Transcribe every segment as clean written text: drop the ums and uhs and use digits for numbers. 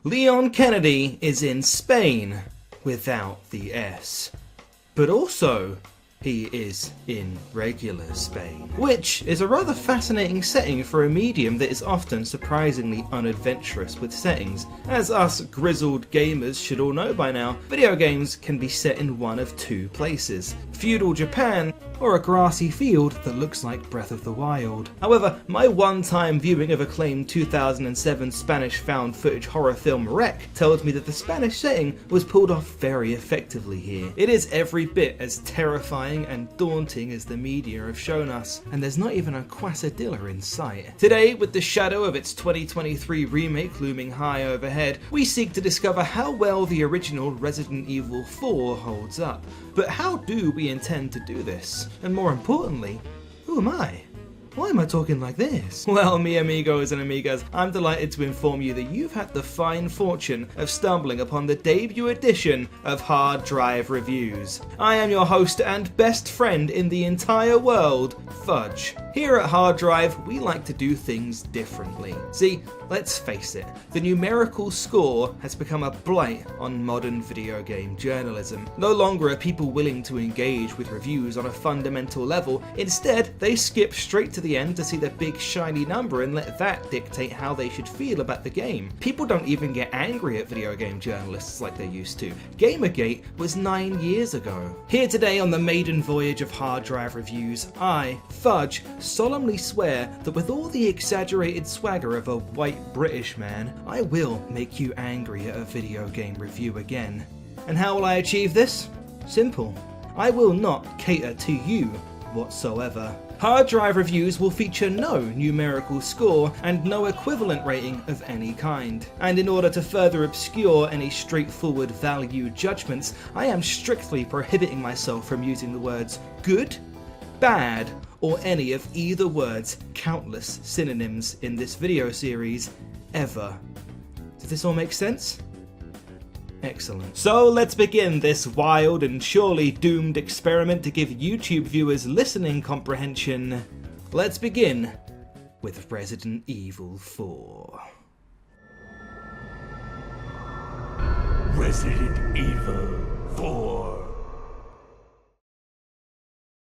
Leon Kennedy is in Spain without the S. But also, he is in regular Spain, which is a rather fascinating setting for a medium that is often surprisingly unadventurous with settings. As us grizzled gamers should all know by now, video games can be set in one of two places: feudal Japan or a grassy field that looks like Breath of the Wild. However, my one-time viewing of acclaimed 2007 Spanish found footage horror film Remake tells me that the Spanish setting was pulled off very effectively here. It is every bit as terrifying and daunting as the media have shown us, and there's not even a quasadilla in sight. Today, with the shadow of its 2023 remake looming high overhead, we seek to discover how well the original Resident Evil 4 holds up. But how do we intend to do this? And more importantly, who am I? Why am I talking like this? Well, mi amigos and amigas, I'm delighted to inform you that you've had the fine fortune of stumbling upon the debut edition of Hard Drive Reviews. I am your host and best friend in the entire world, Fudj. Here at Hard Drive, we like to do things differently. See, let's face it, the numerical score has become a blight on modern video game journalism. No longer are people willing to engage with reviews on a fundamental level. Instead, they skip straight to the end to see the big shiny number and let that dictate how they should feel about the game. People don't even get angry at video game journalists like they used to. Gamergate was 9 years ago. Here today on the maiden voyage of Hard Drive Reviews, I, Fudj, solemnly swear that with all the exaggerated swagger of a white British man, I will make you angry at a video game review again. And how will I achieve this? Simple. I will not cater to you whatsoever. Hard Drive Reviews will feature no numerical score and no equivalent rating of any kind. And in order to further obscure any straightforward value judgments, I am strictly prohibiting myself from using the words good, bad, or any of either word's countless synonyms in this video series, ever. Does this all make sense? Excellent. So let's begin this wild and surely doomed experiment to give YouTube viewers listening comprehension. Let's begin with Resident Evil 4. Resident Evil 4.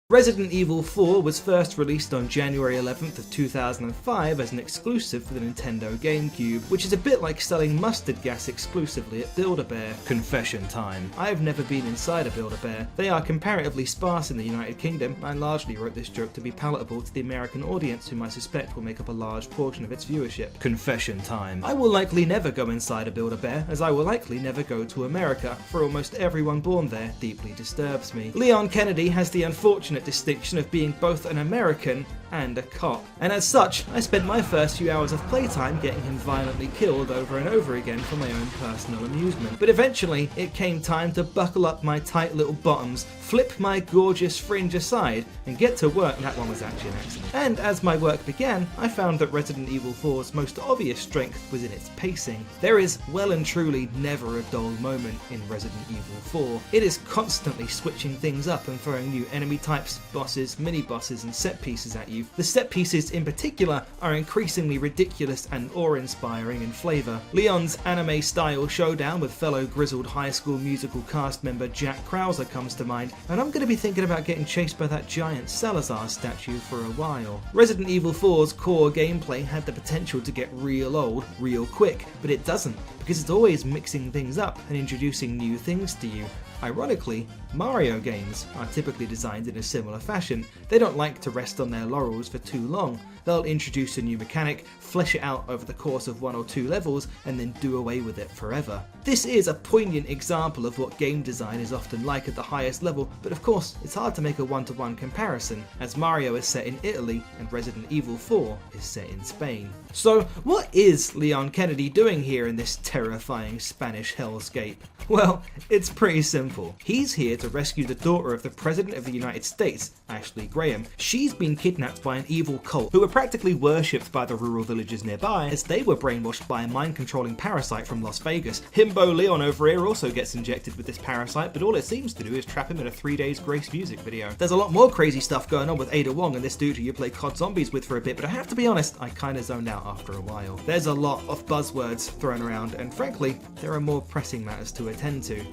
Resident Evil 4 was first released on January 11th of 2005 as an exclusive for the Nintendo GameCube, which is a bit like selling mustard gas exclusively at Build-A-Bear. Confession time. I have never been inside a Build-A-Bear. They are comparatively sparse in the United Kingdom. I largely wrote this joke to be palatable to the American audience, whom I suspect will make up a large portion of its viewership. Confession time. I will likely never go inside a Build-A-Bear, as I will likely never go to America, for almost everyone born there deeply disturbs me. Leon Kennedy has the unfortunate distinction of being both an American and a cop, and as such, I spent my first few hours of playtime getting him violently killed over and over again for my own personal amusement. But eventually, it came time to buckle up my tight little bottoms, flip my gorgeous fringe aside, and get to work. That one was actually an accident. And as my work began, I found that Resident Evil 4's most obvious strength was in its pacing. There is well and truly never a dull moment in Resident Evil 4. It is constantly switching things up and throwing new enemy types, bosses, mini-bosses, and set pieces at you. The set pieces in particular are increasingly ridiculous and awe-inspiring in flavour. Leon's anime-style showdown with fellow grizzled High School Musical cast member Jack Krauser comes to mind, and I'm going to be thinking about getting chased by that giant Salazar statue for a while. Resident Evil 4's core gameplay had the potential to get real old real quick, but it doesn't, because it's always mixing things up and introducing new things to you. Ironically, Mario games are typically designed in a similar fashion. They don't like to rest on their laurels for too long. They'll introduce a new mechanic, flesh it out over the course of 1 or 2 levels, and then do away with it forever. This is a poignant example of what game design is often like at the highest level, but of course, it's hard to make a one-to-one comparison, as Mario is set in Italy and Resident Evil 4 is set in Spain. So, what is Leon Kennedy doing here in this terrifying Spanish hellscape? Well, it's pretty simple. He's here to rescue the daughter of the President of the United States, Ashley Graham. She's been kidnapped by an evil cult who are practically worshipped by the rural villagers nearby as they were brainwashed by a mind-controlling parasite from Las Vegas. Himbo Leon over here also gets injected with this parasite, but all it seems to do is trap him in a 3 Days Grace music video. There's a lot more crazy stuff going on with Ada Wong and this dude who you play COD Zombies with for a bit, but I have to be honest, I kinda zoned out after a while. There's a lot of buzzwords thrown around, and frankly, there are more pressing matters to attend to.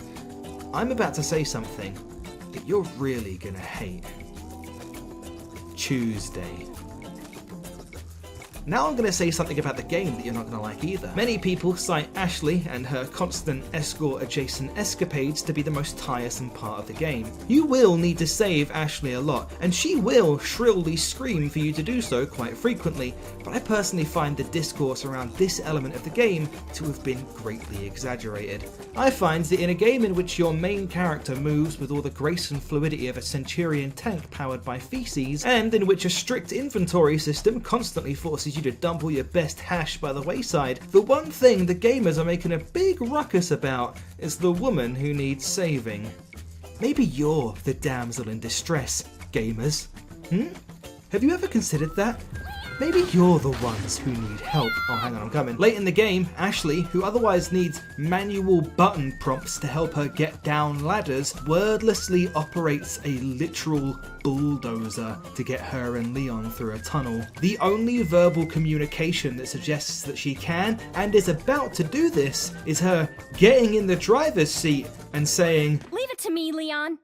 I'm about to say something that you're really gonna hate. Tuesday. Now I'm going to say something about the game that you're not going to like either. Many people cite Ashley and her constant escort-adjacent escapades to be the most tiresome part of the game. You will need to save Ashley a lot, and she will shrilly scream for you to do so quite frequently, but I personally find the discourse around this element of the game to have been greatly exaggerated. I find that in a game in which your main character moves with all the grace and fluidity of a Centurion tank powered by feces, and in which a strict inventory system constantly forces you to dump all your best hash by the wayside, the one thing the gamers are making a big ruckus about is the woman who needs saving. Maybe you're the damsel in distress, gamers. Have you ever considered that? Maybe you're the ones who need help. Oh, hang on, I'm coming. Late in the game, Ashley, who otherwise needs manual button prompts to help her get down ladders, wordlessly operates a literal bulldozer to get her and Leon through a tunnel. The only verbal communication that suggests that she can and is about to do this is her getting in the driver's seat and saying, "Leave it to me, Leon."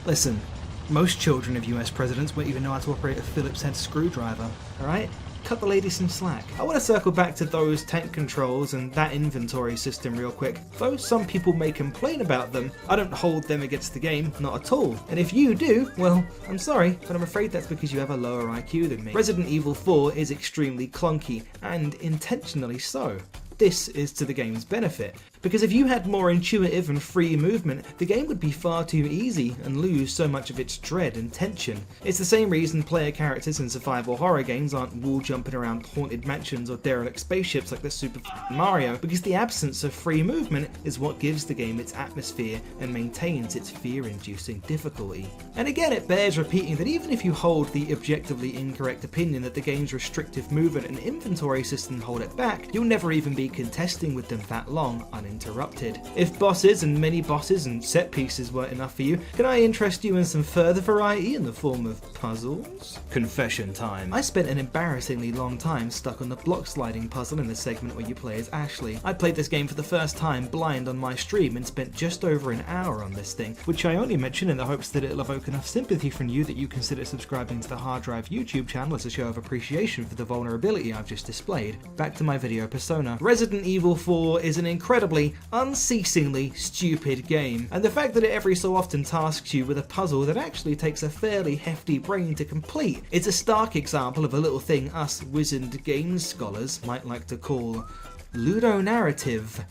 Listen, most children of US presidents won't even know how to operate a Phillips head screwdriver, alright? Cut the lady some slack. I want to circle back to those tank controls and that inventory system real quick. Though some people may complain about them, I don't hold them against the game, not at all. And if you do, well, I'm sorry, but I'm afraid that's because you have a lower IQ than me. Resident Evil 4 is extremely clunky, and intentionally so. This is to the game's benefit, because if you had more intuitive and free movement, the game would be far too easy and lose so much of its dread and tension. It's the same reason player characters in survival horror games aren't wall jumping around haunted mansions or derelict spaceships like the Super Mario, because the absence of free movement is what gives the game its atmosphere and maintains its fear-inducing difficulty. And again, it bears repeating that even if you hold the objectively incorrect opinion that the game's restrictive movement and inventory system hold it back, you'll never even be contesting with them that long uninterrupted. If bosses and mini-bosses and set pieces weren't enough for you, can I interest you in some further variety in the form of puzzles? Confession time. I spent an embarrassingly long time stuck on the block sliding puzzle in the segment where you play as Ashley. I played this game for the first time blind on my stream and spent just over an hour on this thing, which I only mention in the hopes that it'll evoke enough sympathy from you that you consider subscribing to the Hard Drive YouTube channel as a show of appreciation for the vulnerability I've just displayed. Back to my video persona. Resident Evil 4 is an incredibly, unceasingly stupid game, and the fact that it every so often tasks you with a puzzle that actually takes a fairly hefty brain to complete is a stark example of a little thing us wizened games scholars might like to call ludonarrative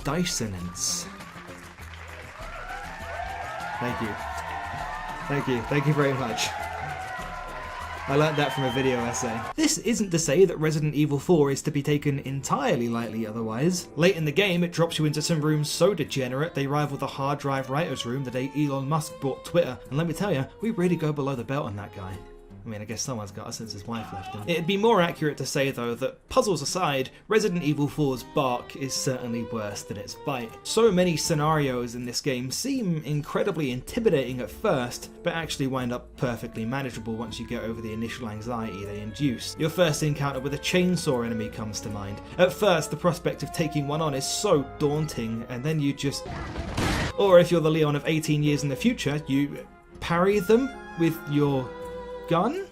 dissonance. Thank you. Thank you very much. I learned that from a video essay. This isn't to say that Resident Evil 4 is to be taken entirely lightly otherwise. Late in the game, it drops you into some rooms so degenerate they rival the hard drive writer's room the day Elon Musk bought Twitter, and let me tell you, we really go below the belt on that guy. I mean, I guess someone's got us since his wife left him. It'd be more accurate to say, though, that puzzles aside, Resident Evil 4's bark is certainly worse than its bite. So many scenarios in this game seem incredibly intimidating at first, but actually wind up perfectly manageable once you get over the initial anxiety they induce. Your first encounter with a chainsaw enemy comes to mind. At first, the prospect of taking one on is so daunting, and then you just... Or if you're the Leon of 18 years in the future, you parry them with your gun?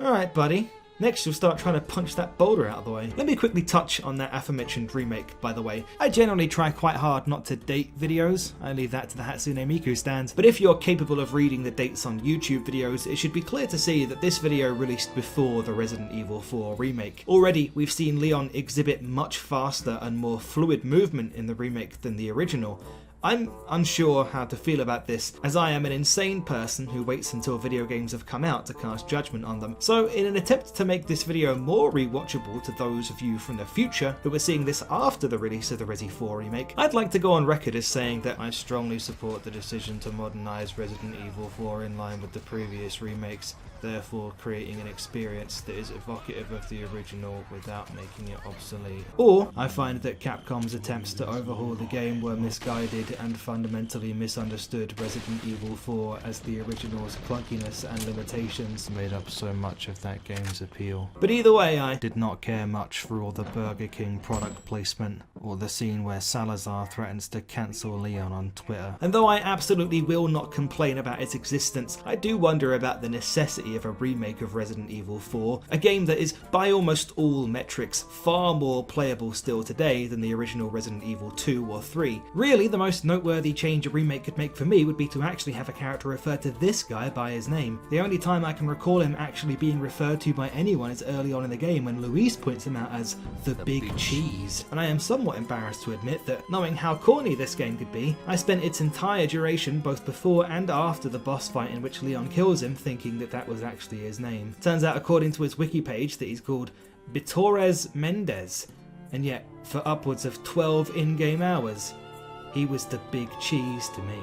Alright, buddy. Next, you'll start trying to punch that boulder out of the way. Let me quickly touch on that aforementioned remake, by the way. I generally try quite hard not to date videos. I leave that to the Hatsune Miku stands. But if you're capable of reading the dates on YouTube videos, it should be clear to see that this video released before the Resident Evil 4 remake. Already, we've seen Leon exhibit much faster and more fluid movement in the remake than the original. I'm unsure how to feel about this, as I am an insane person who waits until video games have come out to cast judgment on them. So in an attempt to make this video more rewatchable to those of you from the future who are seeing this after the release of the Resi 4 remake, I'd like to go on record as saying that I strongly support the decision to modernise Resident Evil 4 in line with the previous remakes, therefore creating an experience that is evocative of the original without making it obsolete. Or I find that Capcom's attempts to overhaul the game were misguided and fundamentally misunderstood Resident Evil 4 as the original's clunkiness and limitations made up so much of that game's appeal. But either way, I did not care much for all the Burger King product placement or the scene where Salazar threatens to cancel Leon on Twitter. And though I absolutely will not complain about its existence, I do wonder about the necessity of a remake of Resident Evil 4, a game that is by almost all metrics far more playable still today than the original Resident Evil 2 or 3. Really, the most noteworthy change a remake could make for me would be to actually have a character refer to this guy by his name. The only time I can recall him actually being referred to by anyone is early on in the game when Luis points him out as the Big Cheese. And I am somewhat embarrassed to admit that, knowing how corny this game could be, I spent its entire duration, both before and after the boss fight in which Leon kills him, thinking that that was actually his name. Turns out, according to his wiki page, that he's called Bitores Mendez, and yet for upwards of 12 in-game hours, he was the Big Cheese to me.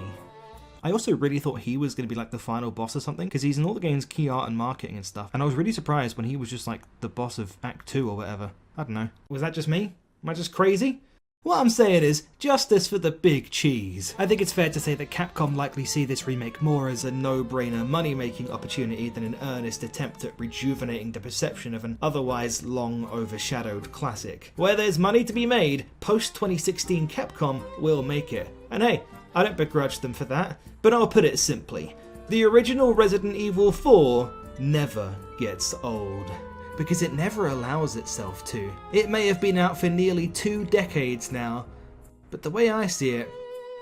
I also really thought he was going to be like the final boss or something, because he's in all the game's key art and marketing and stuff, and I was really surprised when he was just like the boss of Act 2 or whatever. I don't know. Was that just me? Am I just crazy? What I'm saying is, justice for the Big Cheese. I think it's fair to say that Capcom likely see this remake more as a no-brainer money-making opportunity than an earnest attempt at rejuvenating the perception of an otherwise long overshadowed classic. Where there's money to be made, post-2016 Capcom will make it. And hey, I don't begrudge them for that, but I'll put it simply. The original Resident Evil 4 never gets old. Because it never allows itself to. It may have been out for nearly 2 decades now, but the way I see it,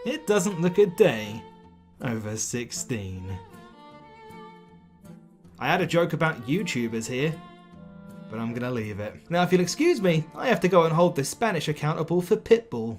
it doesn't look a day over 16. I had a joke about YouTubers here, but I'm gonna leave it. Now if you'll excuse me, I have to go and hold this Spanish accountable for Pitbull.